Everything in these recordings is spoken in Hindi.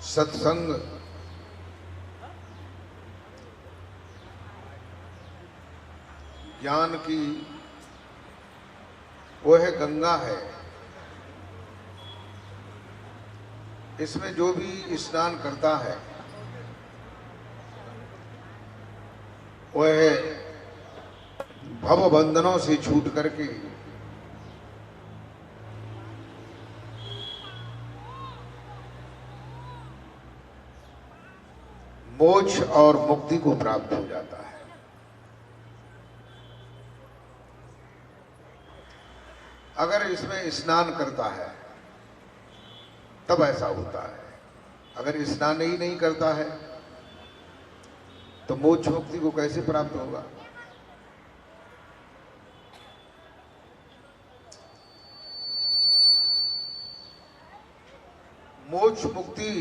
सत्संग ज्ञान की वह गंगा है। इसमें जो भी स्नान करता है वह भव बंधनों से छूट करके मोक्ष और मुक्ति को प्राप्त हो जाता है। अगर इसमें स्नान करता है तब ऐसा होता है, अगर स्नान ही नहीं करता है तो मोक्ष मुक्ति को कैसे प्राप्त होगा? मोक्ष मुक्ति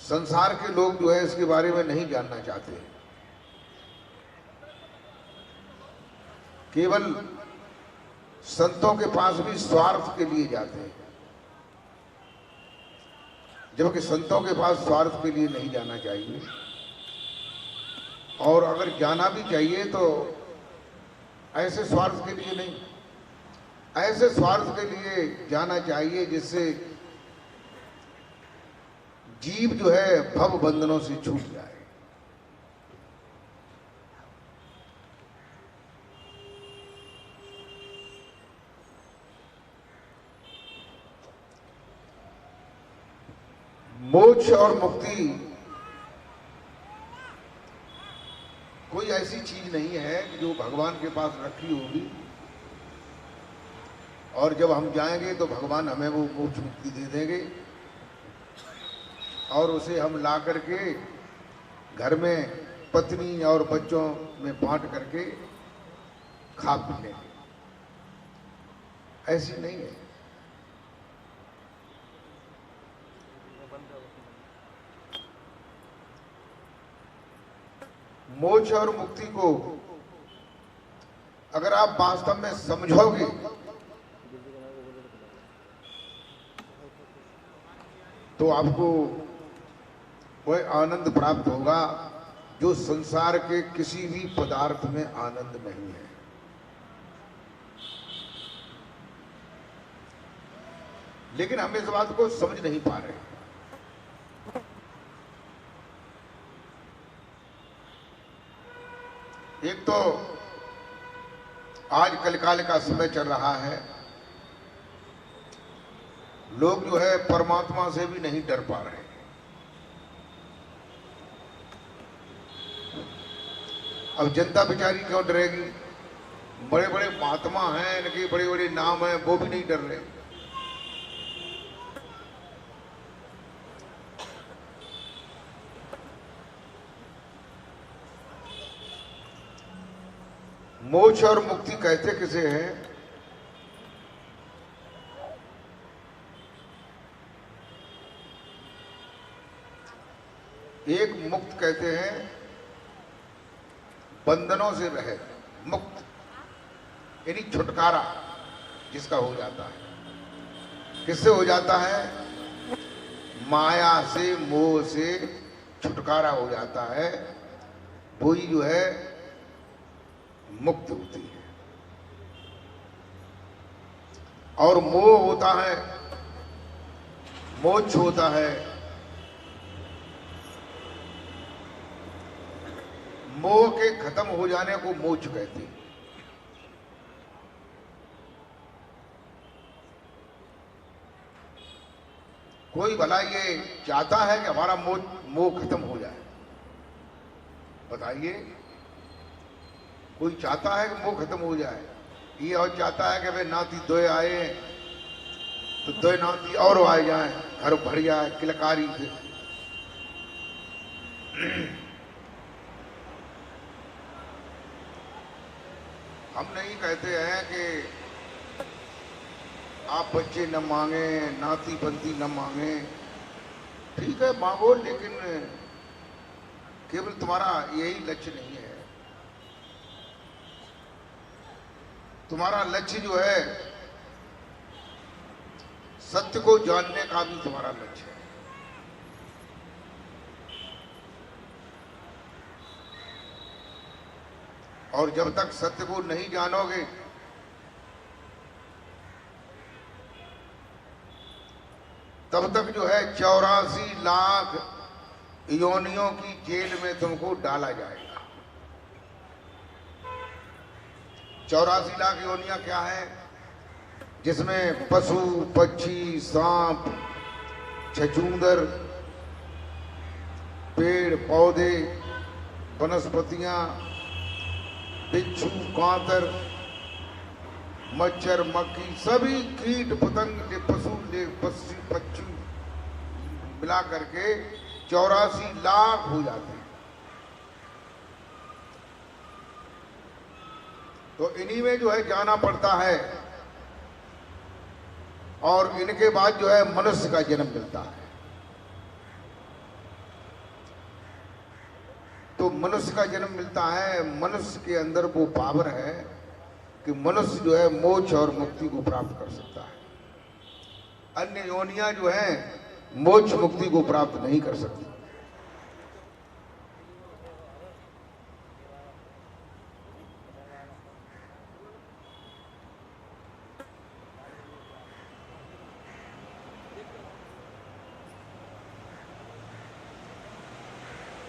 संसार के लोग जो है इसके बारे में नहीं जानना चाहते। केवल संतों के पास भी स्वार्थ के लिए जाते हैं, जबकि संतों के पास स्वार्थ के लिए नहीं जाना चाहिए। और अगर जाना भी चाहिए तो ऐसे स्वार्थ के लिए नहीं, ऐसे स्वार्थ के लिए जाना चाहिए जिससे जीव जो है भव बंधनों से छूट जाए। मोक्ष और मुक्ति कोई ऐसी चीज नहीं है कि जो भगवान के पास रखी होगी और जब हम जाएंगे तो भगवान हमें वो मोक्ष मुक्ति दे देंगे और उसे हम ला करके घर में पत्नी और बच्चों में बांट करके खा पी लेंगे। ऐसी नहीं है। मोक्ष और मुक्ति को अगर आप वास्तव में समझोगे तो आपको वह आनंद प्राप्त होगा जो संसार के किसी भी पदार्थ में आनंद नहीं है। लेकिन हम इस बात को समझ नहीं पा रहे। एक तो आज कलिकाल का समय चल रहा है, लोग जो है परमात्मा से भी नहीं डर पा रहे। अब जनता बेचारी क्यों डरेगी? बड़े बड़े महात्मा हैं, इनके बड़े बड़े नाम हैं, वो भी नहीं डर रहे। मोक्ष और मुक्ति कहते किसे हैं? एक मुक्त कहते हैं बंधनों से रहित, मुक्त यानी छुटकारा जिसका हो जाता है। किससे हो जाता है? माया से, मोह से छुटकारा हो जाता है, वही जो है मुक्त होती है। और मोह होता है, मोक्ष होता है। मोह के खत्म हो जाने को मोक्ष कहते हैं। कोई भला ये चाहता है कि हमारा मोह खत्म हो जाए? बताइए, कोई चाहता है कि मोह खत्म हो जाए? ये और चाहता है कि भाई नाती दोए आए तो दोए नाती और आ जाए, घर भर जाए किलकारी से। हम नहीं कहते हैं कि आप बच्चे न मांगे, नाती बंती न मांगे। ठीक है, मांगो, लेकिन केवल तुम्हारा यही लक्ष्य नहीं है। तुम्हारा लक्ष्य जो है सत्य को जानने का भी तुम्हारा लक्ष्य है। और जब तक सत्य को नहीं जानोगे तब तक जो है 84 लाख योनियों की जेल में तुमको डाला जाएगा। 84 लाख योनियां क्या है? जिसमें पशु, पक्षी, सांप, छछूंदर, पेड़ पौधे, वनस्पतियां, बिच्छू, कांतर, मच्छर, मक्खी, सभी कीट पतंग, पशु, पक्षी मिला करके 84 लाख हो जाते हैं। तो इन्हीं में जो है जाना पड़ता है और इनके बाद जो है मनुष्य का जन्म मिलता है। तो मनुष्य का जन्म मिलता है। मनुष्य के अंदर वो पावर है कि मनुष्य जो है मोक्ष और मुक्ति को प्राप्त कर सकता है। अन्य योनियां जो हैं मोक्ष मुक्ति को प्राप्त नहीं कर सकती।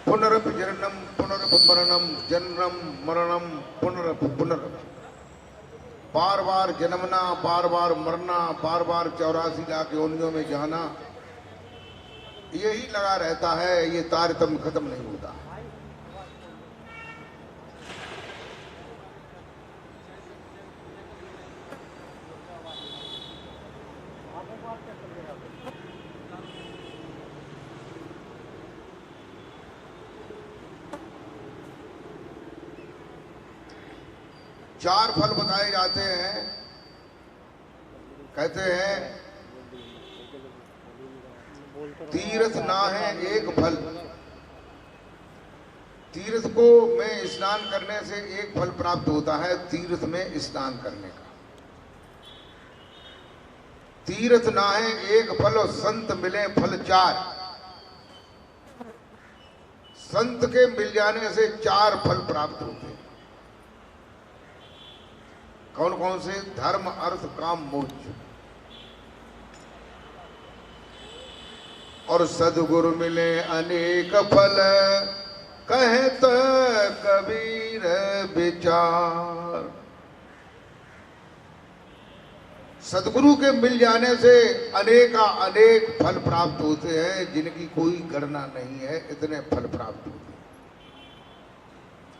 पुनरप जननम पुनरप मरणम, जननम मरणम पुनरप पुनरप, बार बार जन्मना, बार बार मरना, बार बार 84 लाख योनियों में जाना, यही लगा रहता है। ये तारतम्य खत्म नहीं होता। चार फल बताए जाते हैं। कहते हैं तीर्थ ना है एक फल। तीर्थ को में स्नान करने से एक फल प्राप्त होता है, तीर्थ में स्नान करने का। तीर्थ ना है एक फल और संत मिले फल चार। संत के मिल जाने से 4 फल प्राप्त होते हैं। कौन कौन से? धर्म, अर्थ, काम, मोक्ष। और सद्गुरु मिले अनेक फल, कहत कबीर विचार। सद्गुरु के मिल जाने से अनेक फल प्राप्त होते हैं, जिनकी कोई गणना नहीं है। इतने फल प्राप्त होते हैं।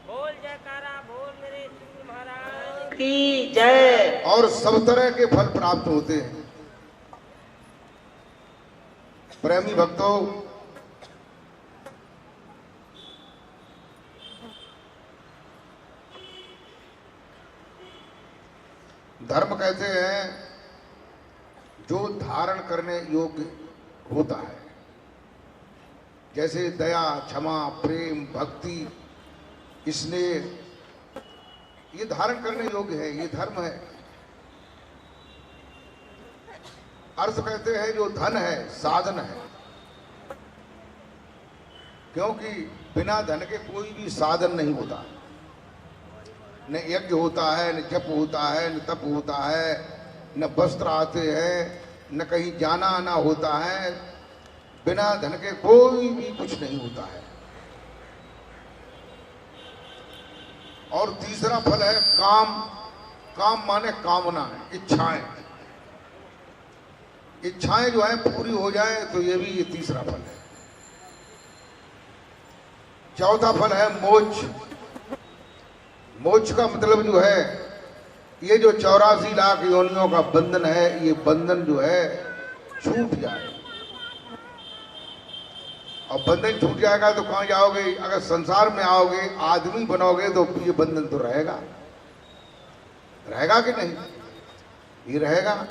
बोल जयकारा बोल मेरे श्री महाराज की जय। और सब तरह के फल प्राप्त होते हैं। प्रेमी भक्तों, धर्म कहते हैं जो धारण करने योग्य होता है, जैसे दया, क्षमा, प्रेम, भक्ति, स्नेह, ये धारण करने योग्य है, ये धर्म है। अर्थ कहते हैं जो धन है, साधन है, क्योंकि बिना धन के कोई भी साधन नहीं होता। न यज्ञ होता है, न जप होता है, न तप होता है, न वस्त्र आते हैं, न कहीं जाना आना होता है। बिना धन के कोई भी कुछ नहीं होता है। और तीसरा फल है काम। काम माने कामना है, इच्छाएं। इच्छाएं जो है पूरी हो जाए तो ये भी ये तीसरा फल है। चौथा फल है मोक्ष। मोक्ष का मतलब जो है ये जो 84 लाख योनियों का बंधन है, ये बंधन जो है छूट जाए। और बंधन छूट जाएगा तो कहां जाओगे? अगर संसार में आओगे, आदमी बनोगे, तो ये बंधन तो रहेगा। रहेगा कि नहीं? ये रहेगा।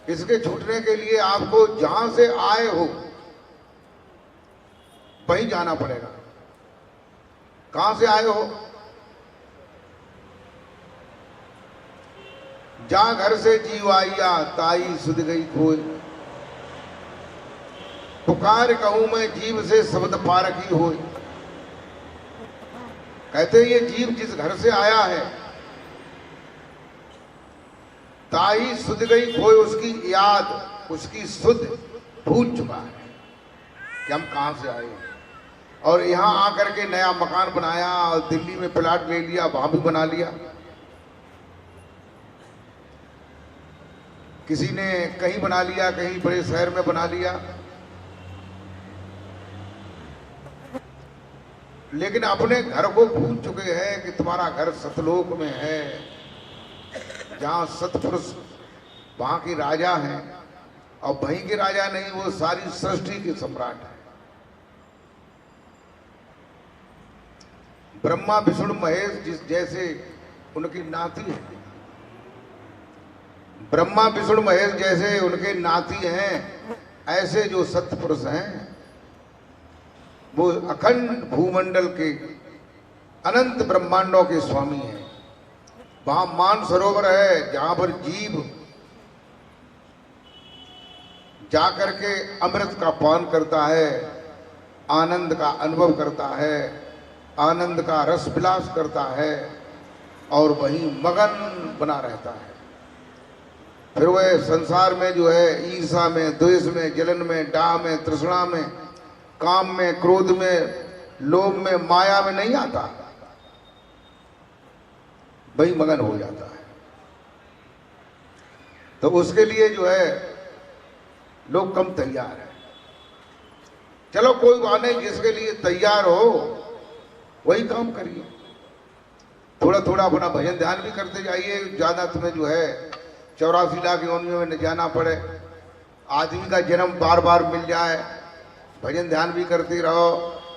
इसके छूटने के लिए आपको जहां से आए हो वहीं जाना पड़ेगा। कहां से आए हो? जा घर से जीव आइया, ताई सुध गई खोई। पुकार कहूं मैं जीव से शब्द पारखी हो। कहते ये जीव जिस घर से आया है, ताई सुध गई खोए उसकी याद, उसकी सुध भूल चुका है कि हम कहां से आए। और यहां आकर के नया मकान बनाया और दिल्ली में प्लाट ले लिया, वहां भी बना लिया। किसी ने कहीं बना लिया, कहीं बड़े शहर में बना लिया। लेकिन अपने घर को भूल चुके हैं कि तुम्हारा घर सतलोक में है, जहां सतपुरुष वहां के राजा हैं। और वहीं के राजा नहीं, वो सारी सृष्टि के सम्राट है। ब्रह्मा विष्णु महेश जिस जैसे उनकी नाती है, ब्रह्मा विष्णु महेश जैसे उनके नाती हैं, ऐसे जो सत्पुरुष हैं वो अखंड भूमंडल के अनंत ब्रह्मांडों के स्वामी हैं। वहां मान सरोवर है जहां पर जीव जाकर के अमृत का पान करता है, आनंद का अनुभव करता है, आनंद का रस विलास करता है और वहीं मगन बना रहता है। फिर वह संसार में जो है ईर्षा में, द्वेष में, जलन में, डाह में, तृष्णा में, काम में, क्रोध में, लोभ में, माया में नहीं आता, वही मगन हो जाता है। तो उसके लिए जो है लोग कम तैयार हैं। चलो कोई बात नहीं, जिसके लिए तैयार हो वही काम करिए। थोड़ा थोड़ा अपना भजन ध्यान भी करते जाइए। ज्यादा तुम्हें जो है 84 लाख योनियों में न जाना पड़े, आदमी का जन्म बार बार मिल जाए। भजन ध्यान भी करते रहो,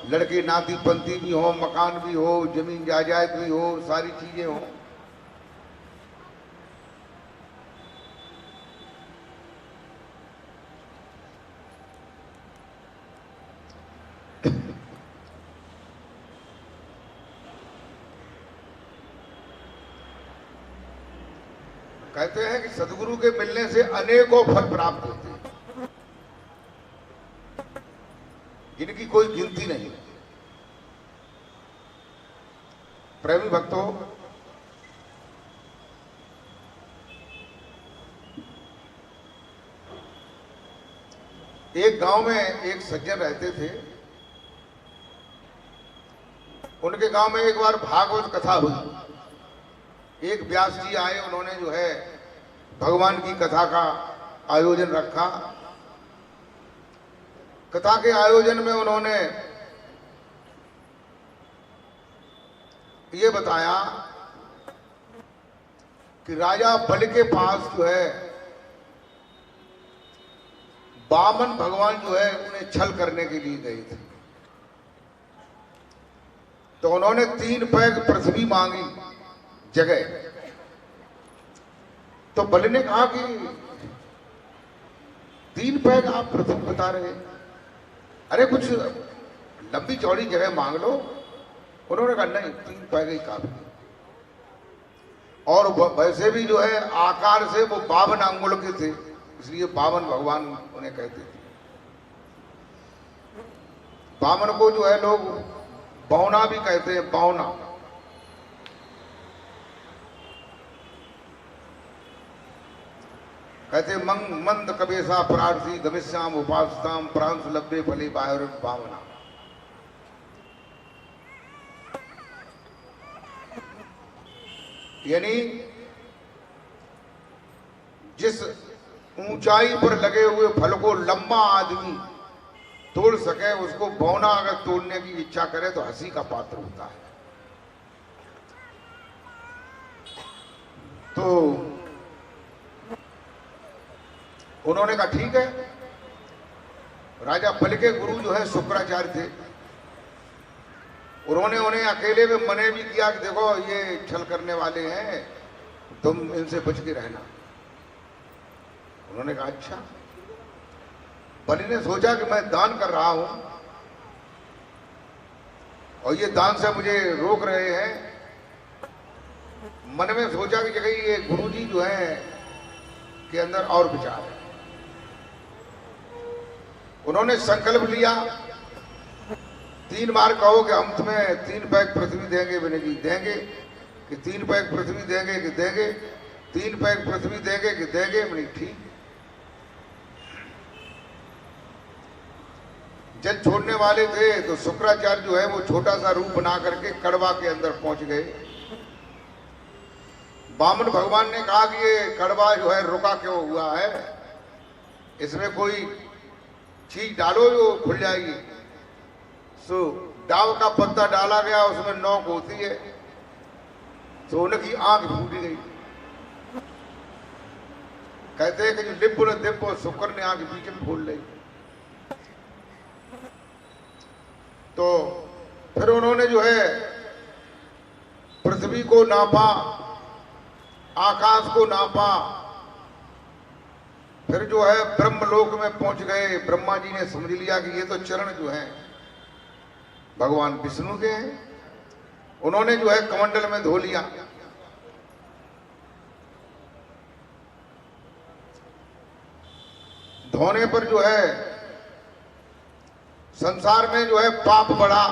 लड़के नाती पंथी भी हो, मकान भी हो, जमीन जायदाद भी हो, सारी चीजें हो। कहते हैं कि सदगुरु के मिलने से अनेकों फल प्राप्त होते हैं, जिनकी कोई गिनती नहीं। प्रेमी भक्तों, एक गांव में एक सज्जन रहते थे। उनके गांव में एक बार भागवत कथा हुई। एक व्यास जी आए, उन्होंने जो है भगवान की कथा का आयोजन रखा। कथा के आयोजन में उन्होंने ये बताया कि राजा बलि के पास जो है वामन भगवान जो है उन्हें छल करने के लिए गए थे। तो उन्होंने 3 पैग पृथ्वी मांगी जगह। तो बलि ने कहा कि 3 पैग आप पृथ्वी बता रहे, अरे कुछ लंबी चौड़ी जगह मांग लो। उन्होंने कहा नहीं, 3 पैग ही काफी। और वैसे भी जो है आकार से वो 52 अंगुल के थे, इसलिए 52 भगवान उन्हें कहते थे। 52 को जो है लोग बौना भी कहते हैं, बौना। कहते मंद कबेसा प्रार्थी गमिष्याम उपासताम प्रांश लब्बे फले बाहर भावना। यानी जिस ऊंचाई पर लगे हुए फल को लंबा आदमी तोड़ सके, उसको बौना अगर तोड़ने की इच्छा करे तो हंसी का पात्र होता है। तो उन्होंने कहा ठीक है। राजा बलि के गुरु जो है शुक्राचार्य थे, उन्होंने उन्हें अकेले में मने भी किया कि देखो ये छल करने वाले हैं, तुम इनसे बच के रहना। उन्होंने कहा अच्छा। बलि ने सोचा कि मैं दान कर रहा हूं और ये दान से मुझे रोक रहे हैं। मन में सोचा कि जगह ये गुरुजी जो है के अंदर और विचार है। उन्होंने संकल्प लिया, 3 बार कहो कि हम तुम्हें 3 पैक पृथ्वी देंगे। विनय जी देंगे कि 3 पैक पृथ्वी देंगे कि देंगे, 3 पैक पृथ्वी देंगे कि देंगे। मैंने ठीक। जल छोड़ने वाले थे तो शुक्राचार्य जो है वो छोटा सा रूप बना करके कड़वा के अंदर पहुंच गए। वामन भगवान ने कहा कि ये कड़वा जो है रुका क्यों हुआ है, इसमें कोई चीज डालो जो खुल जाएगी। सो डाव का पत्ता डाला गया, उसमें नोक होती है, तो उनकी आंख फूट गई। कहते हैं कि जो लिप ने दिप शुक्र ने आंख बीच में खोल ली। तो फिर उन्होंने जो है पृथ्वी को नापा, आकाश को नापा, फिर जो है ब्रह्मलोक में पहुंच गए। ब्रह्मा जी ने समझ लिया कि ये तो चरण जो है भगवान विष्णु के हैं। उन्होंने जो है कमंडल में धो लिया। धोने पर जो है संसार में जो है पाप बढ़ा,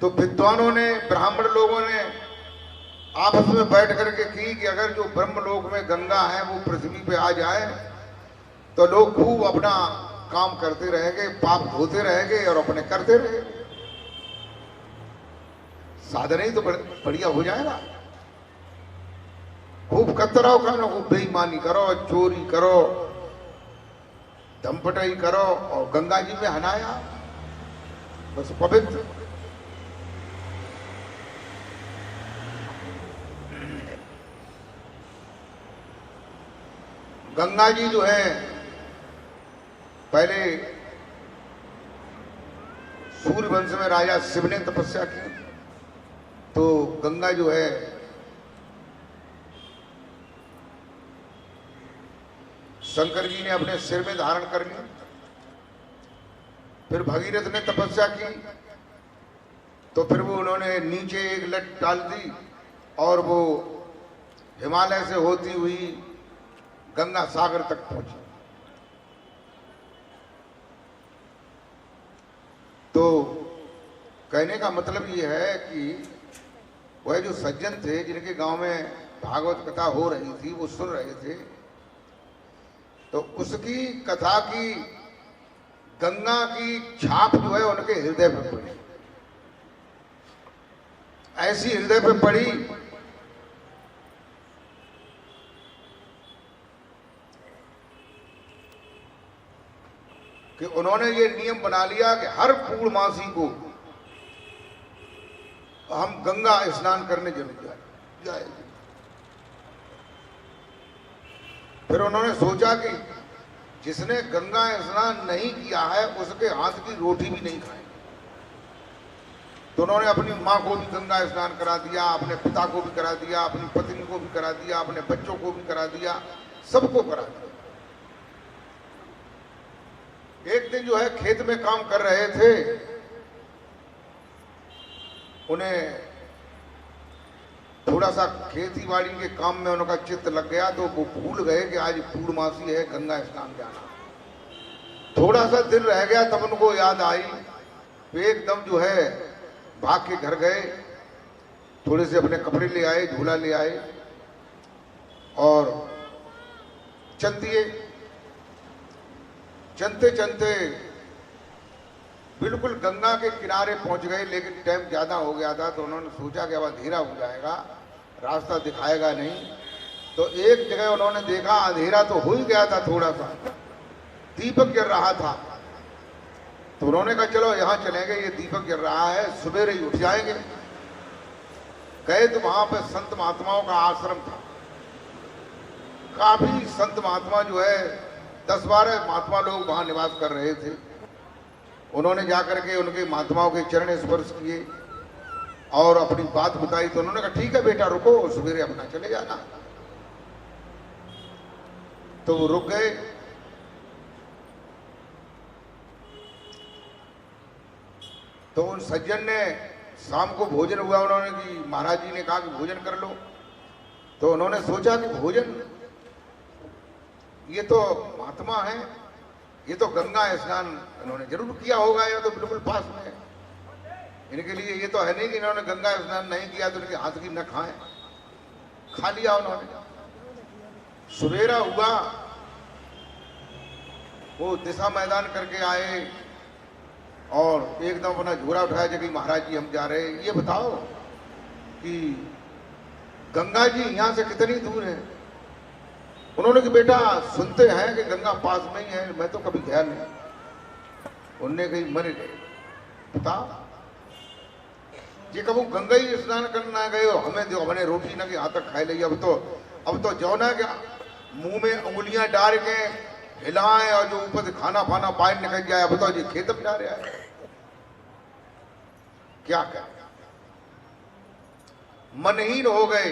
तो विद्वानों ने, ब्राह्मण लोगों ने आपस में बैठ करके की कि अगर जो ब्रह्मलोक में गंगा है वो पृथ्वी पे आ जाए तो लोग खूब अपना काम करते रहेंगे, पाप धोते रहेंगे और अपने करते रहेंगे, साधन ही तो बढ़िया हो जाएगा। खूब कतराओ खानो, खूब बेईमानी करो, चोरी करो, धमपटाई करो और गंगा जी में हनाया, बस पवित्र। गंगा जी जो है पहले सूर्यवंश में राजा शिव ने तपस्या की, तो गंगा जो है शंकर जी ने अपने सिर में धारण कर ली। फिर भगीरथ ने तपस्या की, तो फिर वो उन्होंने नीचे एक लट डाल दी और वो हिमालय से होती हुई गंगा सागर तक पहुंची। तो कहने का मतलब ये है कि वह जो सज्जन थे जिनके गांव में भागवत कथा हो रही थी, वो सुन रहे थे, तो उसकी कथा की गंगा की छाप जो है उनके हृदय पर पड़ी। ऐसी हृदय पर पड़ी कि उन्होंने ये नियम बना लिया कि हर पूर्णमासी को हम गंगा स्नान करने जरूर जाएंगे। फिर उन्होंने सोचा कि जिसने गंगा स्नान नहीं किया है उसके हाथ की रोटी भी नहीं खाएंगे। तो उन्होंने अपनी माँ को भी गंगा स्नान करा दिया, अपने पिता को भी करा दिया, अपनी पत्नी को भी करा दिया, अपने बच्चों को भी करा दिया, सबको करा दिया। एक दिन जो है खेत में काम कर रहे थे, उन्हें थोड़ा सा खेती बाड़ी के काम में उनका चित्त लग गया, तो वो भूल गए कि आज पूर्णमासी है, गंगा स्नान जाना। थोड़ा सा दिन रह गया तब उनको याद आई, तो एकदम जो है भाग के घर गए, थोड़े से अपने कपड़े ले आए, झूला ले आए और चल दिए। चलते चलते बिल्कुल गंगा के किनारे पहुंच गए, लेकिन टाइम ज्यादा हो गया था, तो उन्होंने सोचा कि अब अंधेरा हो जाएगा, रास्ता दिखाएगा नहीं। तो एक जगह उन्होंने देखा अंधेरा तो हो ही गया था, थोड़ा सा दीपक जल रहा था, तो उन्होंने कहा चलो यहां चलेंगे, ये दीपक जल रहा है, सवेरे ही उठ जाएंगे। गए तो वहां पर संत महात्माओं का आश्रम था, काफी संत महात्मा जो है 10-12 महात्मा लोग वहां निवास कर रहे थे। उन्होंने जाकर के उनके महात्माओं के चरण स्पर्श किए और अपनी बात बताई, तो उन्होंने कहा ठीक है बेटा रुको, सवेरे अपना चले जाना। तो वो रुक गए। तो उन सज्जन ने, शाम को भोजन हुआ, उन्होंने कि महाराज जी ने कहा कि भोजन कर लो, तो उन्होंने सोचा कि भोजन ये तो महात्मा है, ये तो गंगा स्नान इन्होंने जरूर किया होगा, ये तो बिल्कुल पास में है। इनके लिए ये तो है नहीं कि इन्होंने गंगा स्नान नहीं किया तो इनके हाथ की न खाएं, खा लिया उन्होंने। सवेरा हुआ, वो दिशा मैदान करके आए और एकदम अपना झोरा उठाया जगह महाराज जी हम जा रहे हैं। ये बताओ कि गंगा जी यहाँ से कितनी दूर है? उन्होंने कि बेटा सुनते हैं कि गंगा पास में ही है, मैं तो कभी गया नहीं। उनने कहीं मर गए, बता ये कबू गंगा ही स्नान करना गए हो, हमें जो हमने रोटी ना कि हाथ तक खाई ली। अब तो जो ना क्या मुंह में उंगलियां डाल के हिलाएं और जो ऊपर से खाना फाना बाहर निकल जाए। अब तो जी खेत में जा रहा है, क्या कर, मनहीन हो गए,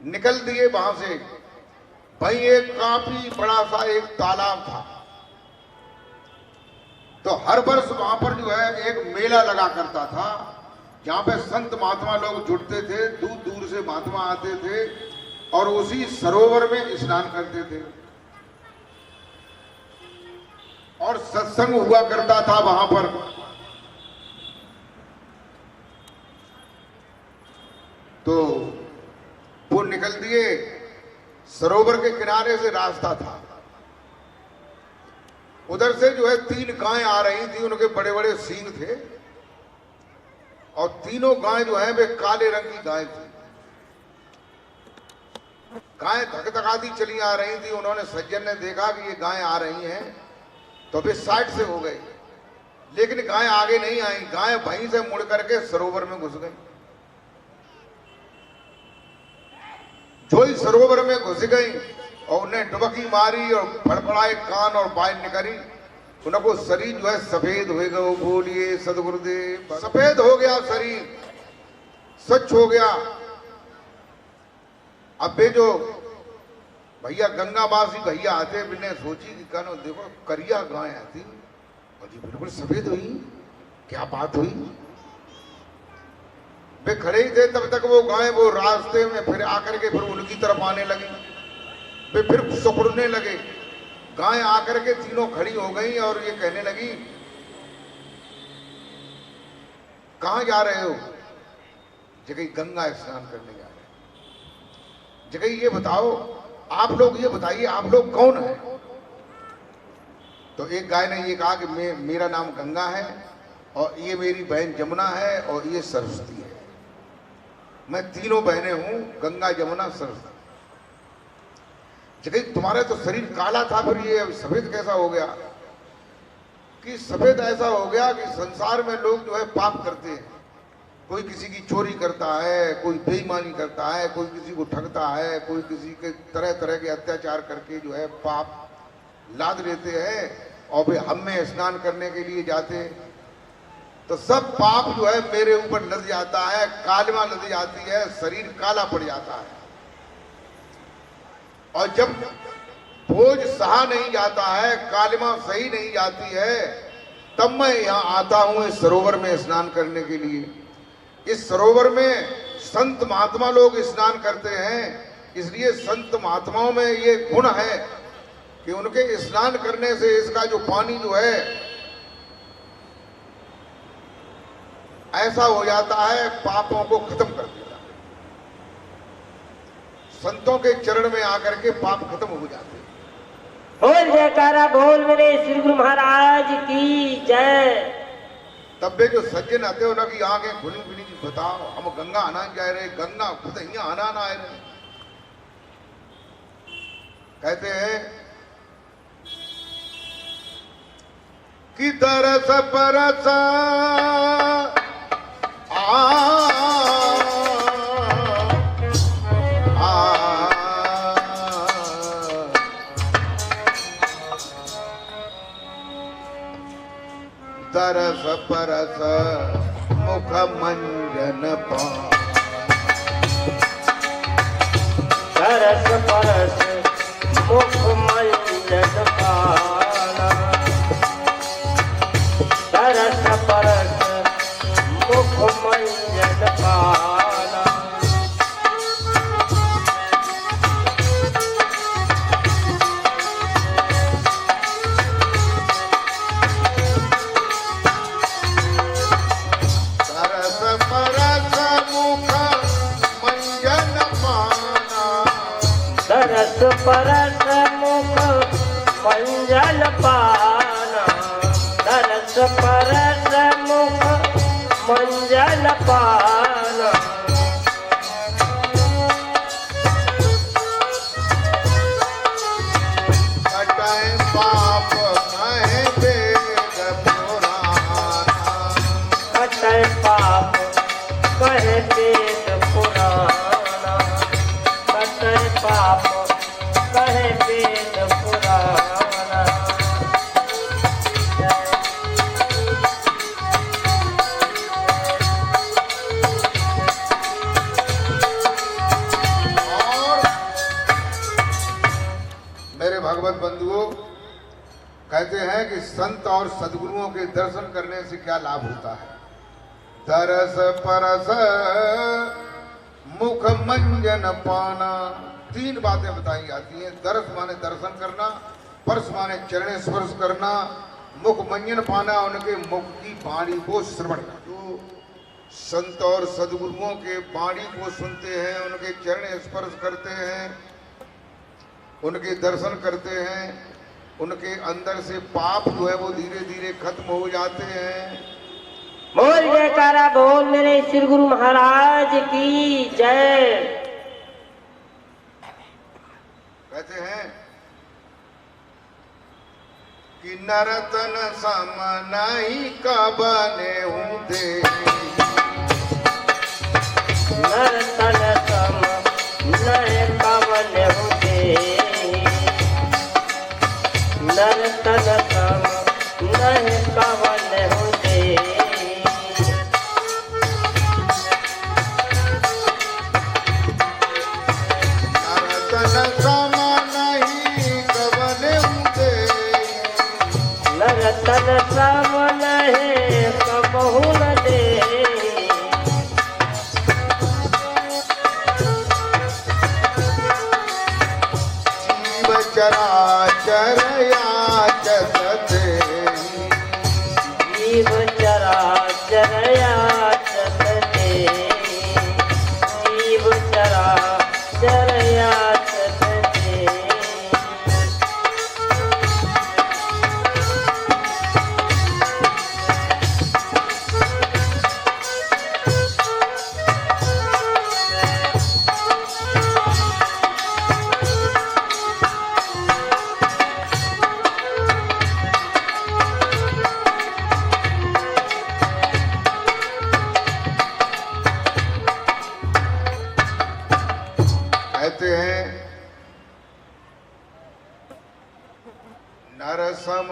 निकल दिए वहां से। भाई एक काफी बड़ा सा एक तालाब था, तो हर वर्ष वहां पर जो है एक मेला लगा करता था, जहां पे संत महात्मा लोग जुटते थे, दूर दूर से महात्मा आते थे और उसी सरोवर में स्नान करते थे और सत्संग हुआ करता था वहां पर। तो वो निकल दिए, सरोवर के किनारे से रास्ता था, उधर से जो है 3 गायें आ रही थी, उनके बड़े बड़े सींग थे और तीनों गायें जो है वे काले रंग की गाय थी। गायें धकधकाती चली आ रही थी। उन्होंने सज्जन ने देखा कि ये गायें आ रही हैं तो वे साइड से हो गए, लेकिन गायें आगे नहीं आई। गायें वहीं से मुड़ करके सरोवर में घुस गई। जो ही सरोवर में घुस गई और उन्हें डुबकी मारी और फड़फड़ाए कान और बाहर निकली, उनको शरीर जो है सफेद हो गया। वो बोलिए सदगुरुदेव, सफेद हो गया शरीर, स्वच्छ हो गया। अब वे जो भैया गंगावासी भैया आते, मैंने सोची कि कहना देखो करिया गाय आती और जी बिल्कुल सफेद हुई, क्या बात हुई। वे खड़े ही थे तब तक वो गाय वो रास्ते में फिर आकर के फिर उनकी तरफ आने लगी। वे फिर सुकड़ने लगे। गाय आकर के तीनों खड़ी हो गई और ये कहने लगी कहां जा रहे हो? जगह गंगा स्नान करने जा रहे हैं। जगह ये बताओ, आप लोग ये बताइए आप लोग कौन है? तो एक गाय ने ये कहा कि मेरा नाम गंगा है और ये मेरी बहन जमुना है और ये सरस्वती है। मैं तीनों बहनें हूं, गंगा जमुना सरस्वती। जगह तुम्हारा तो शरीर काला था, फिर ये सफेद कैसा हो गया? कि सफेद ऐसा हो गया कि संसार में लोग जो है पाप करते हैं। कोई किसी की चोरी करता है, कोई बेईमानी करता है, कोई किसी को ठगता है, कोई किसी के तरह तरह के अत्याचार करके जो है पाप लाद लेते हैं और वे हम में स्नान करने के लिए जाते हैं। तो सब पाप जो है मेरे ऊपर लद जाता है, कालिमा लद जाती है, शरीर काला पड़ जाता है। और जब बोझ सहा नहीं जाता है, कालिमा सही नहीं जाती है, तब मैं यहाँ आता हूं इस सरोवर में स्नान करने के लिए। इस सरोवर में संत महात्मा लोग स्नान करते हैं, इसलिए संत महात्माओं में ये गुण है कि उनके स्नान करने से इसका जो पानी जो है ऐसा हो जाता है, पापों को खत्म कर देता है। संतों के चरण में आकर के पाप खत्म हो जाते हैं। बोल जयकारा बोल मेरे श्री गुरु महाराज की जय। तब वे जो सज्जन आते हो ना कि आंखें खुली खुली की बताओ हम गंगा आना जा रहे, गंगा खुद यहाँ आना ना आए रहे। कहते हैं कि तरस परस तरस परस मुख मंजन पान, तरस परस मुख मंजन पान, तरस परस मुख मंजन पान। दरस परस मुख मंजन पाना, दरस परस मुख मंजन पाना। कटाए पाप कहे वेद पुराना, कटाए पाप कहे वेद पुराना, कटाए पाप कहे वेद पुराना। और मेरे भगवत बंधुओं, कहते हैं कि संत और सद्गुरुओं के दर्शन करने से क्या लाभ होता है। दरस परस मुख मंजन पाना, तीन बातें बताई जाती हैं। दरस माने दर्शन करना, परस माने चरण स्पर्श करना, मुख मंजन पाना उनके मुख की वाणी को श्रवण करना। जो संत और सद्गुरुओं के वाणी को सुनते हैं, उनके चरण स्पर्श करते हैं, उनके दर्शन करते हैं, उनके अंदर से पाप जो है वो धीरे धीरे खत्म हो जाते हैं। बोल जयकारा बोल मेरे श्री गुरु महाराज की जय। कहते हैं कि नरतन सम नहीं कबने हूँ दे, नरतन सम नहीं कबने हूँ दे, नरतन सम नहीं कबने हूँ दे। नरतन सम नहीं कबने हूँ दे, नरतन सम नहीं कबहु न दे। जीव चराचर याचत जीव चराचर याचत ते, जीव चराचर याचत ते। कहते हैं नरसम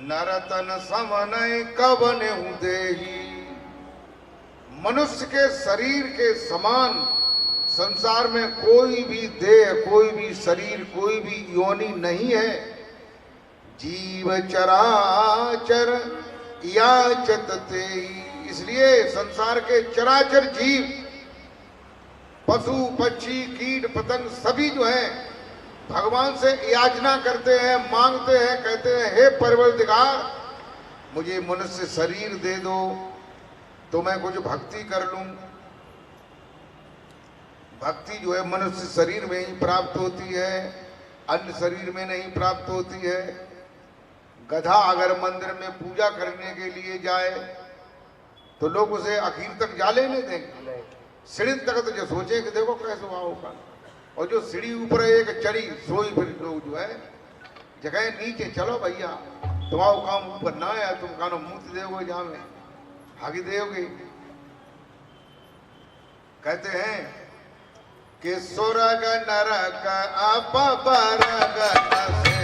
नरतन सम नहीं कबने हूँ देही। मनुष्य के शरीर के समान संसार में कोई भी देह, कोई भी शरीर, कोई भी योनि नहीं है। जीव चराचर याचत ते, इसलिए संसार के चराचर जीव, पशु पक्षी कीट पतंग सभी जो हैं भगवान से याचना करते हैं, मांगते हैं, कहते हैं हे परवरदिगार मुझे मनुष्य शरीर दे दो तो मैं कुछ भक्ति कर लूं। भक्ति जो है मनुष्य शरीर में ही प्राप्त होती है, अन्य शरीर में नहीं प्राप्त होती है। गधा अगर मंदिर में पूजा करने के लिए जाए तो लोग उसे आखिर तक जा लेने देंगे, सीढ़ी तक तो जो सोचे कि देखो कैसे वहां होगा। और जो सीढ़ी ऊपर एक चढ़ी सोई फिर लोग जो है जगह नीचे, चलो भैया तुम्हारा काम ऊपर ना आया, तुम कानो मूत दोगे जहां में भागी दोगे। कहते हैं कि स्वर्ग नरक अपरग से,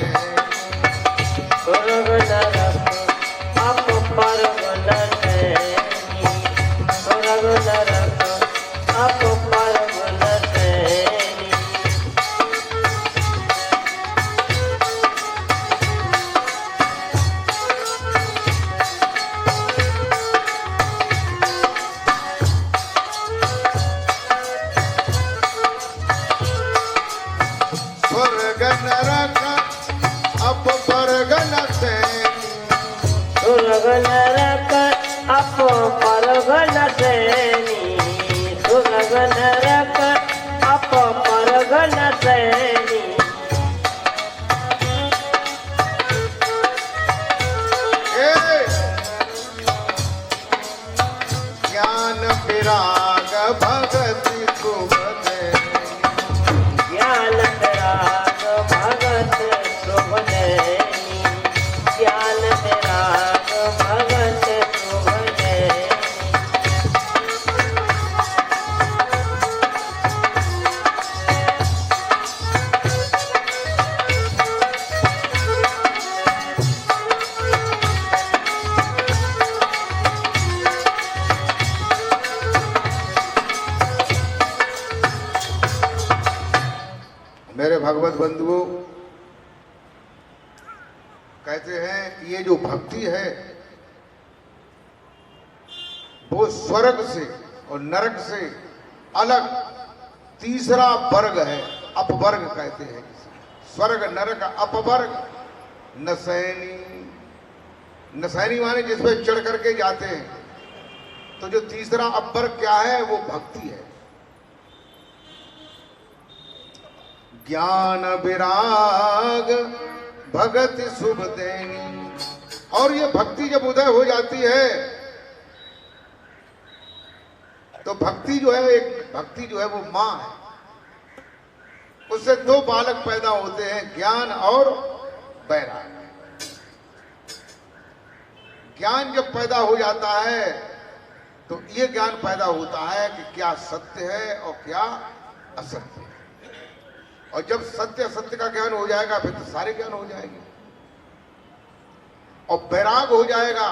स्वर्ग नरक अपरग से, स्वर्ग नरक अपरग से। स्वर्ग नरक अपरग से, स्वर्ग नरक अपरग से, स्वर्ग नरक मेरे भगवत बंधुओं, कहते हैं ये जो भक्ति है वो स्वर्ग से और नरक से अलग तीसरा वर्ग है, अपवर्ग कहते हैं जिसे। स्वर्ग नरक अपवर्ग। नसैनी, नसैनी माने जिस पे चढ़ करके जाते हैं। तो जो तीसरा अपवर्ग क्या है, वो भक्ति है। ज्ञान विराग भगत शुभ देनी। और ये भक्ति जब उदय हो जाती है तो भक्ति जो है, एक भक्ति जो है वो मां है। उससे दो बालक पैदा होते हैं, ज्ञान और वैराग। ज्ञान जब पैदा हो जाता है तो ये ज्ञान पैदा होता है कि क्या सत्य है और क्या असत्य है। और जब सत्य असत्य का ज्ञान हो जाएगा फिर तो सारे ज्ञान हो जाएंगे। और वैराग हो जाएगा।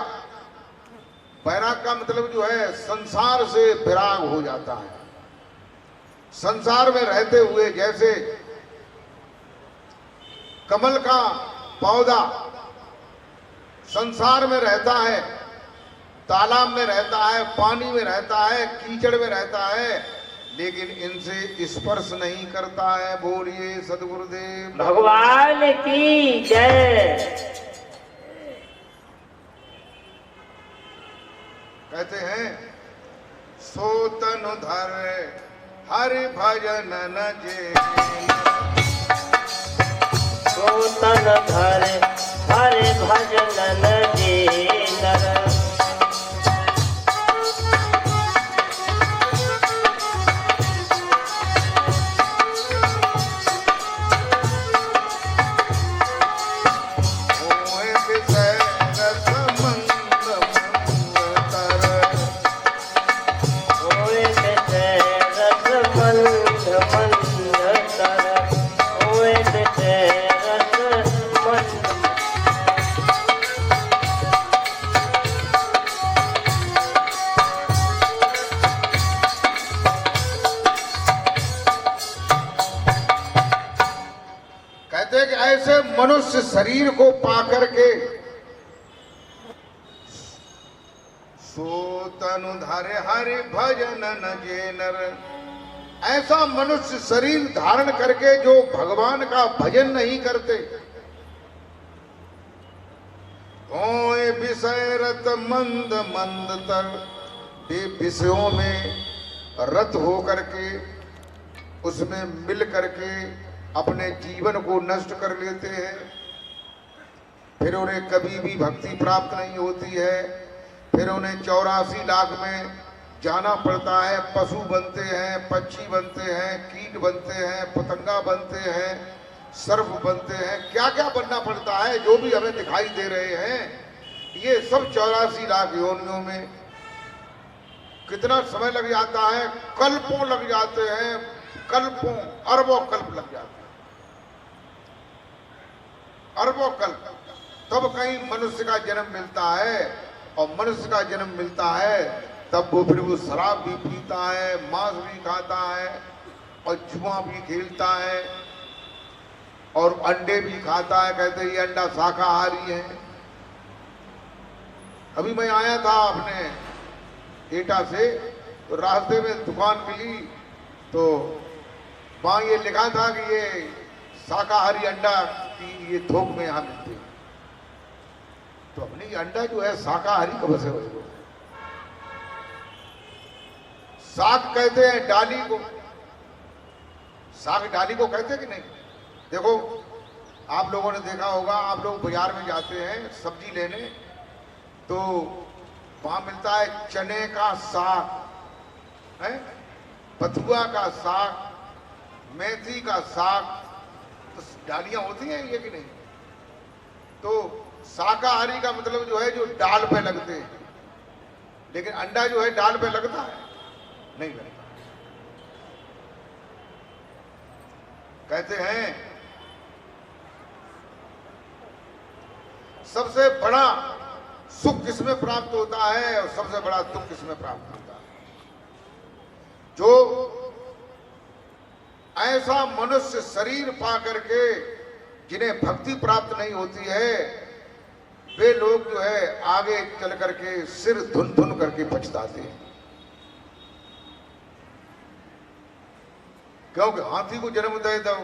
वैराग का मतलब जो है संसार से विराग हो जाता है। संसार में रहते हुए, जैसे कमल का पौधा संसार में रहता है, तालाब में रहता है, पानी में रहता है, कीचड़ में रहता है, लेकिन इनसे स्पर्श नहीं करता है। बोलिए सदगुरुदेव भगवान की जय। कहते हैं सो तनु धर हरि भजन न जे। सो तन धर हरि भजन न जेनर। मनुष्य शरीर को पाकर के सो तनु धारे हरि भजन न जेनर। ऐसा मनुष्य शरीर धारण करके जो भगवान का भजन नहीं करते, ओए विषय रत मंद मंद तर। वे विषयों में रत हो करके, उसमें मिल करके अपने जीवन को नष्ट कर लेते हैं। फिर उन्हें कभी भी भक्ति प्राप्त नहीं होती है। फिर उन्हें 84 लाख में जाना पड़ता है। पशु बनते हैं, पक्षी बनते हैं, कीट बनते हैं, पतंगा बनते हैं, सर्प बनते हैं, क्या क्या बनना पड़ता है। जो भी हमें दिखाई दे रहे हैं ये सब 84 लाख योनियों में कितना समय लग जाता है, कल्पों लग जाते हैं, कल्पों अरबों कल्प लग जाते हैं, अरबों कल्प। तब कहीं मनुष्य का जन्म मिलता है। और मनुष्य का जन्म मिलता है तब वो फिर वो शराब भी पीता है, मांस भी खाता है, और जुआ भी खेलता है, और अंडे भी खाता है। कहते हैं ये अंडा शाकाहारी है। अभी मैं आया था अपने एटा से, तो रास्ते में दुकान मिली, तो वहां ये लिखा था कि ये शाकाहारी अंडा की ये थोक में यहां मिलती है। तो अपने ये अंडा जो है शाकाहारी कब से हो? साग कहते हैं डाली को, साग डाली को कहते हैं कि नहीं? देखो आप लोगों ने देखा होगा, आप लोग बाजार में जाते हैं सब्जी लेने, तो वहां मिलता है चने का साग है, बथुआ का साग, मेथी का साग, तो डालियां होती हैं ये कि नहीं? तो शाकाहारी का मतलब जो है जो डाल पे लगते हैं, लेकिन अंडा जो है डाल पे लगता है नहीं लगता। कहते हैं सबसे बड़ा सुख किसमें प्राप्त होता है और सबसे बड़ा दुख किसमें प्राप्त होता है? जो ऐसा मनुष्य शरीर पा करके जिन्हें भक्ति प्राप्त नहीं होती है, वे लोग जो है आगे चल करके सिर धुन धुन करके पछताते हैं। क्योंकि हाथी को जन्म दे दो,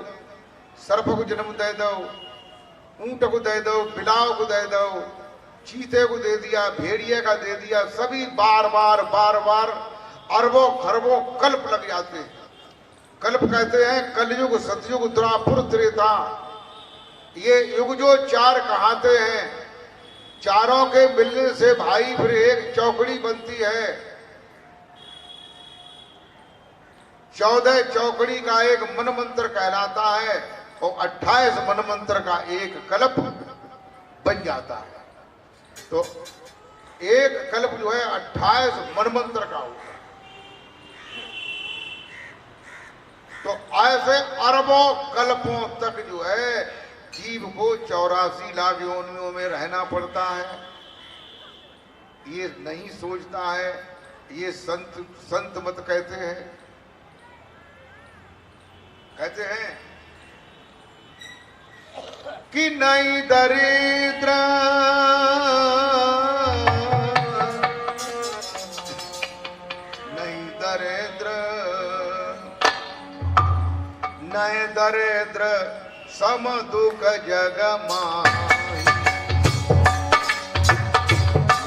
सर्प को जन्म दे दो, ऊंट को दे दो, बिलाव को दे दो, चीते को दे दिया, भेड़िए का दे दिया, सभी बार बार बार बार अरबों खरबों कल्प लग जाते हैं। कल्प कहते हैं कलयुग, सतयुग, द्वापर, त्रेता। ये युग जो चार कहाते हैं, चारों के मिलने से भाई फिर एक चौकड़ी बनती है। 14 चौकड़ी का एक मन मंत्र कहलाता है और 28 मन मंत्र का एक कल्प बन जाता है। तो एक कल्प जो है 28 मन मंत्र का होता है। तो ऐसे अरबों कल्पों तक जो है जीव को 84 लाख योनियों में रहना पड़ता है। ये नहीं सोचता है, ये संत मत कहते हैं। कहते हैं कि नहीं दरिद्र नहीं दरिद्र नहीं दरिद्र सम दुख जग माही।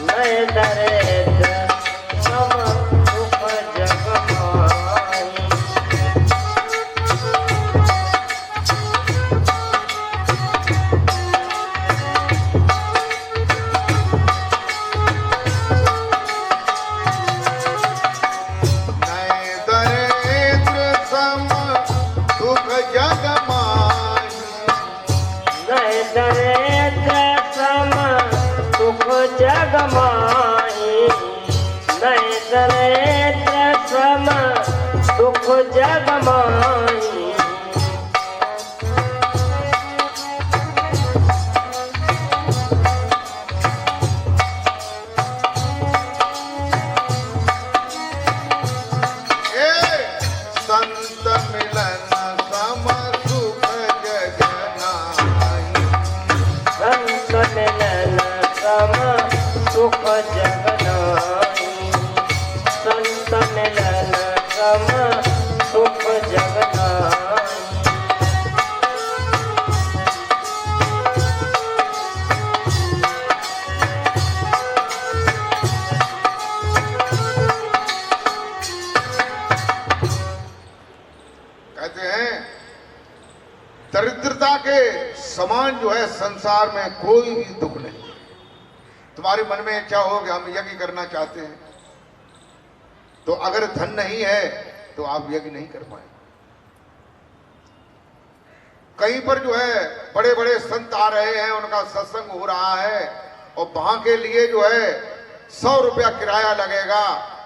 नहीं दरिद्र सम दुख जग माही। जग माही नहीं दरिद्र सम दुख जग माही। संत मिलन सम सुख जग नाई। संत मिलन सम सुख जग नाई। संत मिलन सम सुख जग नाई। कहते हैं दरिद्रता के समान जो है संसार में कोई भी दुख नहीं। तुम्हारे मन में इच्छा हो कि हम यज्ञ करना चाहते हैं, तो अगर धन नहीं है तो आप यज्ञ नहीं कर पाए। कहीं पर जो है बड़े बड़े संत आ रहे हैं, उनका सत्संग हो रहा है और वहां के लिए जो है 100 रुपया किराया लगेगा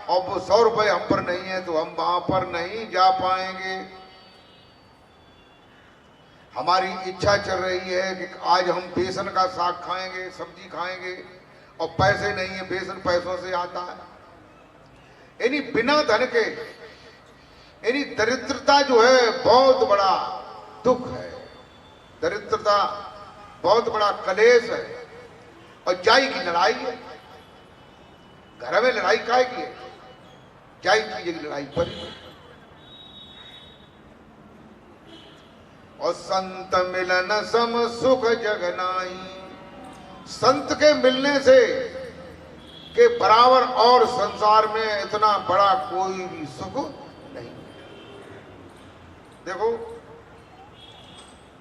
और वो 100 रुपये हम पर नहीं है तो हम वहां पर नहीं जा पाएंगे। हमारी इच्छा चल रही है कि आज हम बेसन का साग खाएंगे, सब्जी खाएंगे, और पैसे नहीं है, बेसन पैसों से आता है। यानी बिना धन के, यानी दरिद्रता जो है बहुत बड़ा दुख है। दरिद्रता बहुत बड़ा कलेश है और जाई की लड़ाई है। घर में लड़ाई काहे की है? जाई की लड़ाई पर। और संत मिलन सम सुख जग नाई। संत के मिलने से के बराबर और संसार में इतना बड़ा कोई भी सुख नहीं। देखो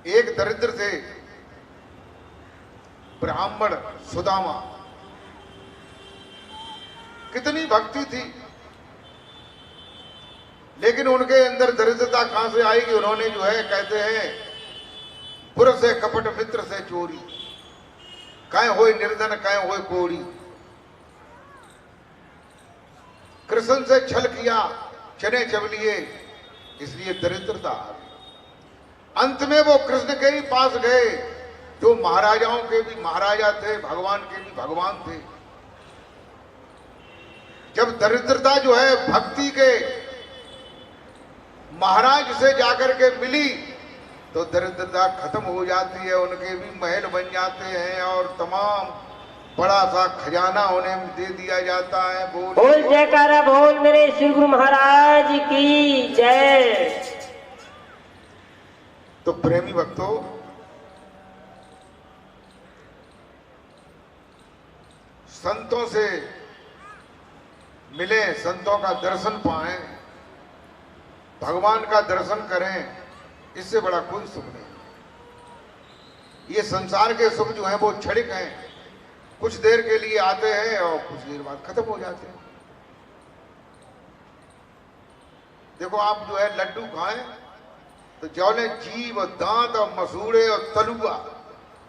एक दरिद्र थे ब्राह्मण सुदामा, कितनी भक्ति थी, लेकिन उनके अंदर दरिद्रता कहां से आई कि उन्होंने जो है कहते हैं पुर से कपट मित्र से चोरी, कहे होए निर्धन कहे होए कोड़ी। कृष्ण से छल किया, चने चबलिए, इसलिए दरिद्रता आ गई। अंत में वो कृष्ण के ही पास गए जो महाराजाओं के भी महाराजा थे, भगवान के भी भगवान थे। जब दरिद्रता जो है भक्ति के महाराज से जाकर के मिली तो दरिद्रता खत्म हो जाती है, उनके भी महल बन जाते हैं और तमाम बड़ा सा खजाना उन्हें दे दिया जाता है। बोल जयकारा बोल मेरे श्री गुरु महाराज की जय। तो प्रेमी भक्तों, संतों से मिले, संतों का दर्शन पाएं, भगवान का दर्शन करें, इससे बड़ा कोई सुख नहीं। ये संसार के सुख जो हैं वो क्षणिक हैं, कुछ देर के लिए आते हैं और कुछ देर बाद खत्म हो जाते हैं। देखो आप जो है लड्डू खाएं तो जौले जीव और दांत और मसूड़े और तलुआ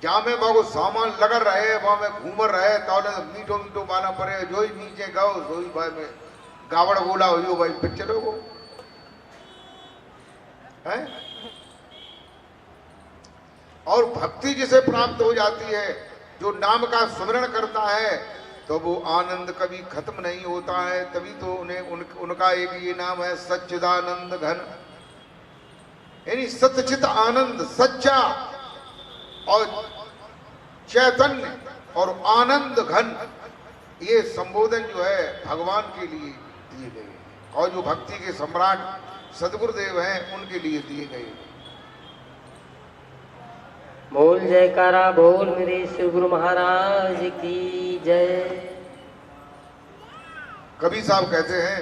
जहां में बहु सामान लगा रहे वहां में घूम रहे तौले तो मीठो मीठो बाना पड़े, जो ही नीचे गाओ सोई भाई में गावड़ बोला हो जो भाई फिर चलो है। और भक्ति जिसे प्राप्त हो जाती है, जो नाम का स्मरण करता है, तो वो आनंद कभी खत्म नहीं होता है। तभी तो उनका एक ये नाम है सच्चिदानंद घन, यानी सच्चित आनंद, सच्चा और चैतन्य और आनंद घन, ये संबोधन जो है भगवान के लिए दिए गए हैं और जो भक्ति के सम्राट सदगुरुदेव हैं उनके लिए दिए गए हैं। बोल जयकारा बोल मेरे श्री गुरु महाराज की जय। कबीर साहब कहते हैं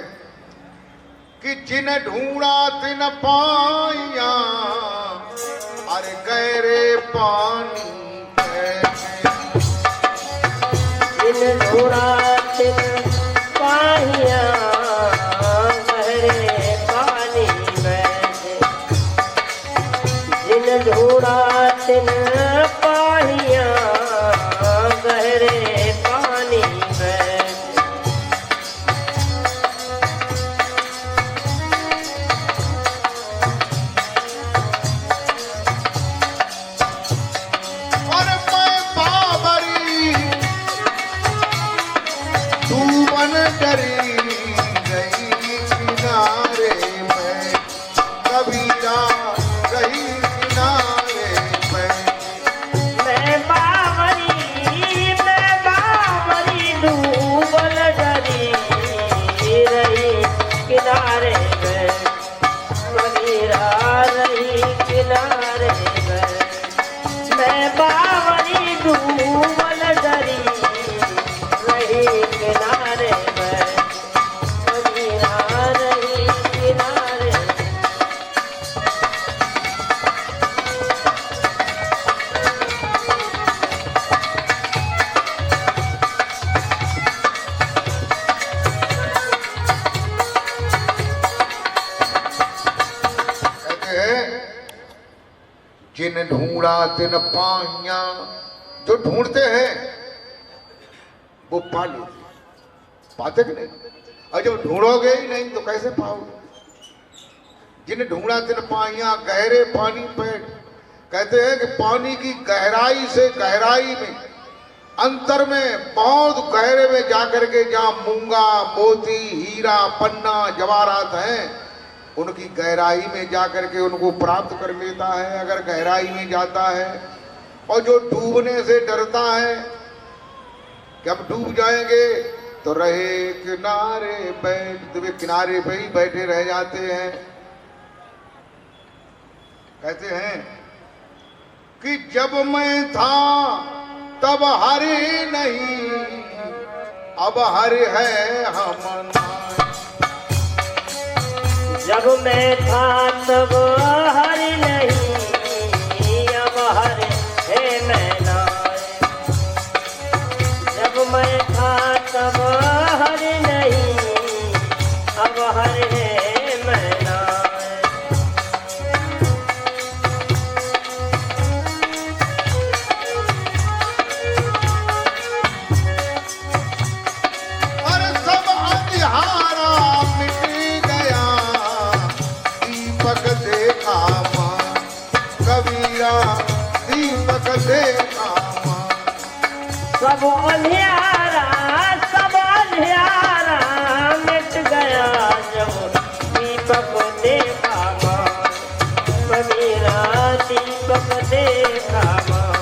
कि जिन ढूंढा तिन पाइया, अरे गहरे पानी जिन ढूंढा तिन पाइया, गहरे पानी बैठे। जिन ढूंढा तिन पाइया, गहरे पानी बैठे। डरी गई किनारे में, कबीरा रही किनारे में। मैं बावरी डूबल डरी रही किनारे में, कबीरा रही किनारे में। मैं बावरी डूबल डरी रही किनारे में, कबीरा रही किनारे। कहते हैं जिन ढूंढा तिन पाइया, जो ढूंढते हैं वो पा लेते, पाते कि नहीं? और जब ढूंढोगे ही नहीं तो कैसे पाओगे? जिन ढूंढा तिन पाइया, गहरे पानी पे। कहते हैं कि पानी की गहराई से गहराई में, अंतर में, बहुत गहरे में जाकर के जहां मूंगा, मोती, हीरा, पन्ना, जवाहरात हैं, उनकी गहराई में जाकर के उनको प्राप्त कर लेता है अगर गहराई में जाता है। और जो डूबने से डरता है कि हम डूब जाएंगे, तो रहे किनारे बैठ, वे किनारे पे ही बैठे रह जाते हैं। कहते हैं कि जब मैं था तब हरे नहीं, अब हरे है हम। जब मैं था तब हर नहीं, अब हर है मैं नाय। जब मैं था तब हर नहीं, अब हर है मैं नाय। और सब अंधियारा मिट गया, दीपक देखा मां, कबीरा दीपक देखा मां। सब अंधियारा मिट गया, जब दीपक देखा। दीपक देखा मान,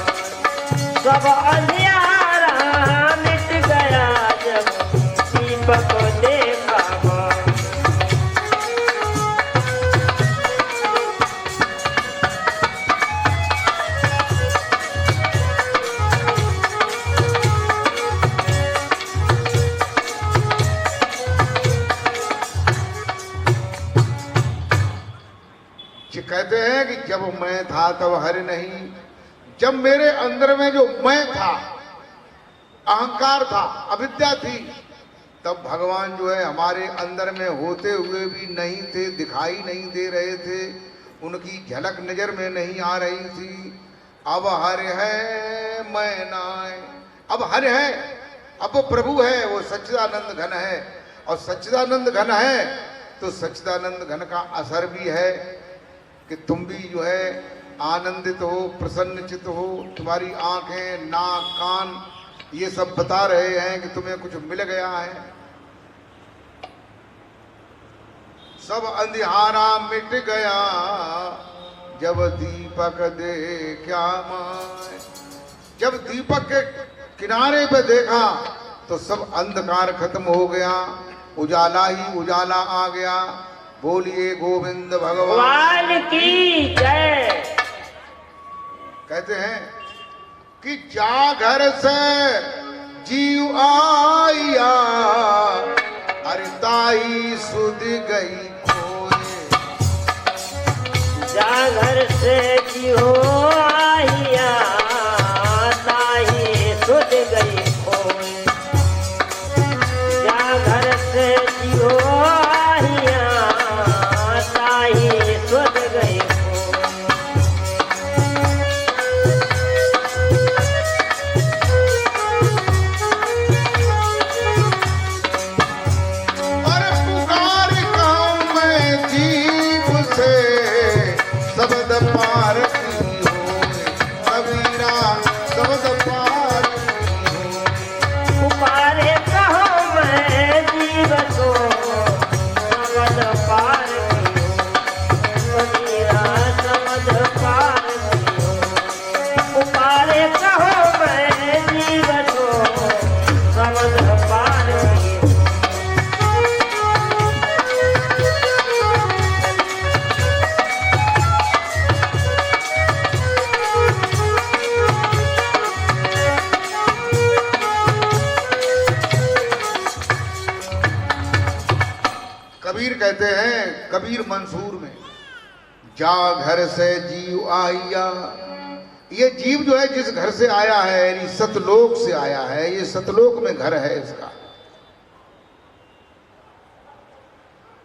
सब अंधियारा मिट गया जब दीपक देखा मान। कहते हैं कि जब मैं था तब हरि नहीं, जब मेरे अंदर में जो मैं था, अहंकार था, अविद्या थी, तब भगवान जो है हमारे अंदर में होते हुए भी नहीं थे, दिखाई नहीं दे रहे थे, उनकी झलक नजर में नहीं आ रही थी। अब हरि है मैं नाय, अब हरि है, अब वो प्रभु है, वो सच्चिदानंद घन है, और सच्चिदानंद घन है तो सच्चिदानंद घन का असर भी है कि तुम भी जो है आनंदित हो, प्रसन्नचित हो, तुम्हारी आंखें, नाक, कान ये सब बता रहे हैं कि तुम्हें कुछ मिल गया है। सब अंधियारा मिट गया जब दीपक देखा माय, जब दीपक के किनारे पे देखा तो सब अंधकार खत्म हो गया, उजाला ही उजाला आ गया। बोलिए गोविंद भगवान की जय। कहते हैं कि जा घर से जीव आया, अरे ताई सुध गई खोए, जा घर से जीव आया, ताई सुध गई खोए, जा घर से जीव आया, ताई सुध गई खोए। अरे पुकार कहूं मैं जीव से, शब्द पार की होए, कबीरा शब्द पार की होए। पुकारे कहो मैं जीव को, समझ पार की हो, कबीरा समझ पार की हो। पुकारे कहो मैं जीव को, समझ पार की हो। कबीर कहते हैं, कबीर मंसूर में, जा घर से जीव आया, ये जीव जो है जिस घर से आया है, यानी सतलोक से आया है, ये सतलोक में घर है इसका।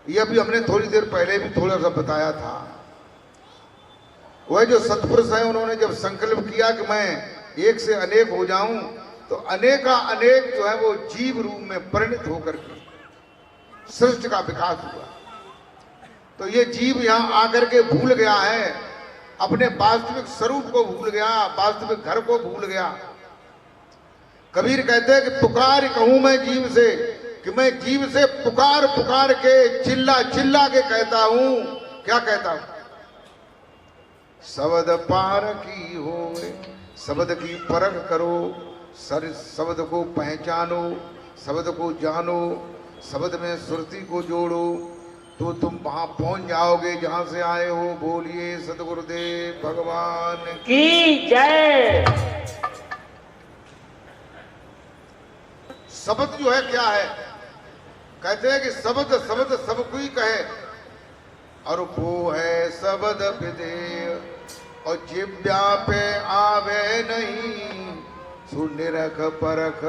ये अभी हमने थोड़ी देर पहले भी थोड़ा सा बताया था। वह जो सतपुरुष है, उन्होंने जब संकल्प किया कि मैं एक से अनेक हो जाऊं, तो अनेका अनेक जो है वो जीव रूप में परिणित होकर के सृष्टि का विकास हुआ। तो ये जीव यहां आकर के भूल गया है, अपने वास्तविक स्वरूप को भूल गया, वास्तविक घर को भूल गया। कबीर कहते हैं कि पुकार कहूं मैं जीव से, कि मैं जीव से पुकार पुकार के, चिल्ला चिल्ला के कहता हूं। क्या कहता हूं? शब्द पार की होए, शब्द की परख करो, शब्द को पहचानो, शब्द को जानो, शब्द में सुरती को जोड़ो, तो तुम वहां पहुंच जाओगे जहां से आए हो। बोलिए सतगुरुदेव भगवान की जय। शब्द जो है क्या है? कहते हैं कि शब्द शब्द सब कोई कहे, और वो है शब्द विदेह, और जिव्या पे आवे नहीं, सुनिरख परख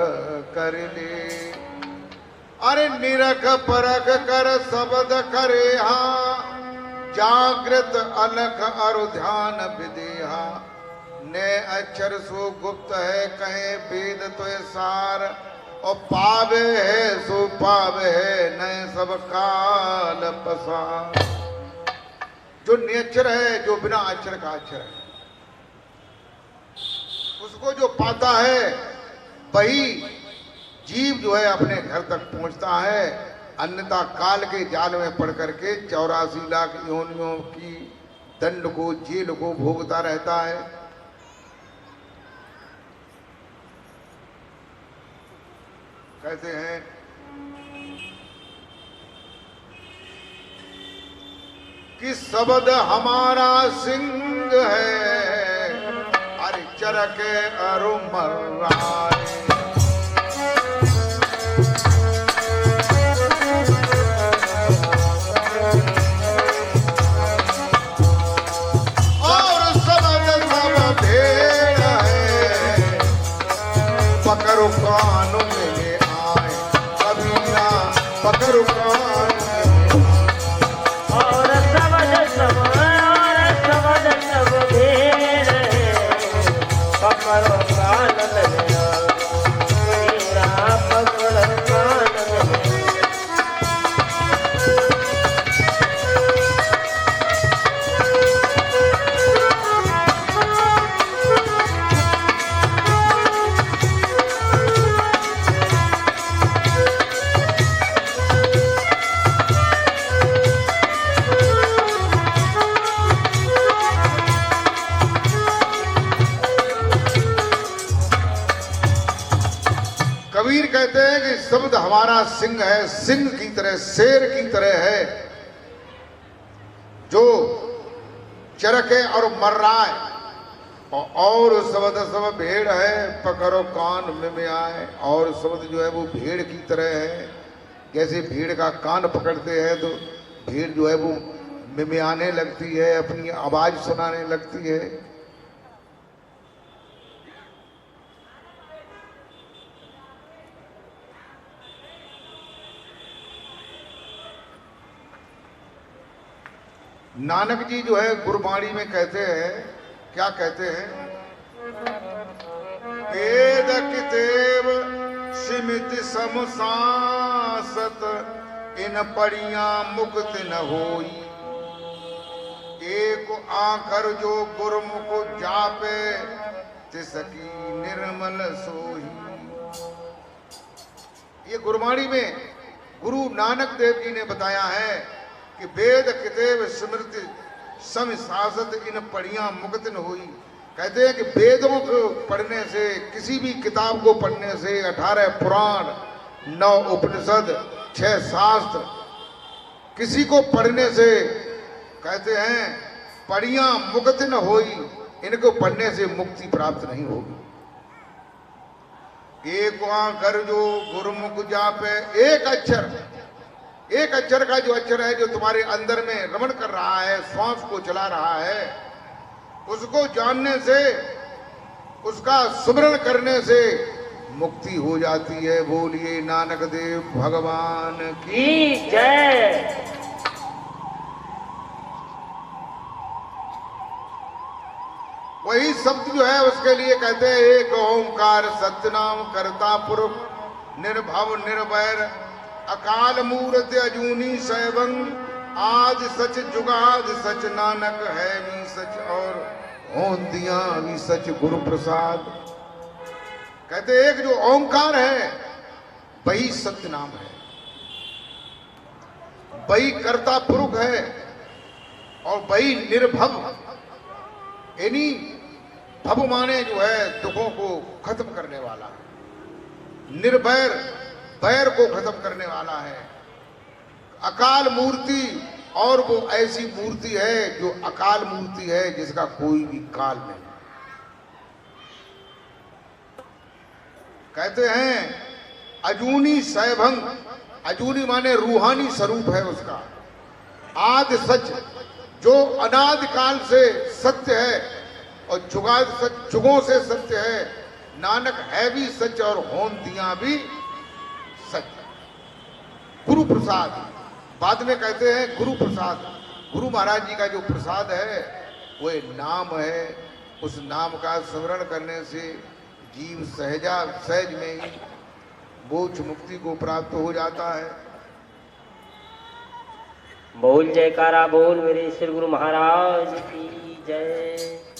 कर ले। अरे निरख परख कर शब्द करे हा, जागृत अलख अरु ध्यान विदेहा। ने अक्षर सो गुप्त है, कहे वेद तो सार, और पावे है सो पावे है, नए सब काल पसार। जो निअक्षर है, जो बिना अक्षर का अक्षर है, उसको जो पाता है वही जीव जो है अपने घर तक पहुंचता है। अन्यथा काल के जाल में पड़ करके 84 लाख योनियों की दंड को, जेल को भोगता रहता है। कहते हैं कि शब्द हमारा सिंह है, अरे चरके अरु मर्राए। पकड़ो कान में आए, कबीरा पकड़ो कान में। और शब्द सब भेड़ है, पकड़ो कान में आए, कबीरा पकड़ो कान में। कबीर कहते हैं कि शब्द हमारा सिंह है, सिंह की तरह, शेर की तरह है, जो चरके और मर्राए। और शब्द सब भेड़ है, पकड़ो कान में आए। और शब्द जो है वो भेड़ की तरह है, जैसे भेड़ का कान पकड़ते हैं तो भेड़ जो है वो मिमियाने लगती है, अपनी आवाज सुनाने लगती है। नानक जी जो है गुरबाणी में कहते हैं, क्या कहते हैं? वेद कितेब सिमित समसासत, इन पड़ियां मुक्त न होई। एक आखर जो गुरमुख जापे, तिसकी निर्मल सोही। ये गुरबाणी में गुरु नानक देव जी ने बताया है कि वेद कितेब स्मृति समसासत, इन पढ़ियां मुक्त न हुई। कहते हैं कि वेदों को पढ़ने से, किसी भी किताब को पढ़ने से, 18 पुराण, 9 उपनिषद, 6 शास्त्र, किसी को पढ़ने से कहते हैं पढ़ियां मुक्त न होई, इनको पढ़ने से मुक्ति प्राप्त नहीं होगी। एक आकर जो गुरुमुख जापे, एक अक्षर का जो अक्षर है, जो तुम्हारे अंदर में रमण कर रहा है, श्वास को चला रहा है, उसको जानने से, उसका स्मरण करने से मुक्ति हो जाती है। बोलिए नानक देव भगवान की जय। वही शब्द जो है उसके लिए कहते हैं एक ओंकार सत्यनाम करता पुरुष, निर्भव निर्वैर अकाल मूर्ति अजूनी सैवंग, आदि सच जुगाद सच, नानक है भी सच और होंदिया भी सच, गुरु प्रसाद। कहते एक जो ओंकार है वही सत्य नाम है, वही कर्ता पुरुष है और वही निर्भव, यानी भव माने जो है दुखों को खत्म करने वाला, निर्भर बैर को खत्म करने वाला है। अकाल मूर्ति, और वो ऐसी मूर्ति है जो अकाल मूर्ति है, जिसका कोई भी काल नहीं। कहते हैं अजूनी सैभंग, अजूनी माने रूहानी स्वरूप है उसका। आदि सच, जो अनादि काल से सत्य है और जुगाद सच, जुगों से सत्य है। नानक है भी सच और होंदियां भी सच। गुरु प्रसाद, बाद में कहते हैं गुरु प्रसाद। गुरु महाराज जी का जो प्रसाद है वो नाम है। उस नाम का स्मरण करने से जीव सहज में ही मोक्ष मुक्ति को प्राप्त हो जाता है। बोल जयकारा बोल मेरे श्री गुरु महाराज की जय।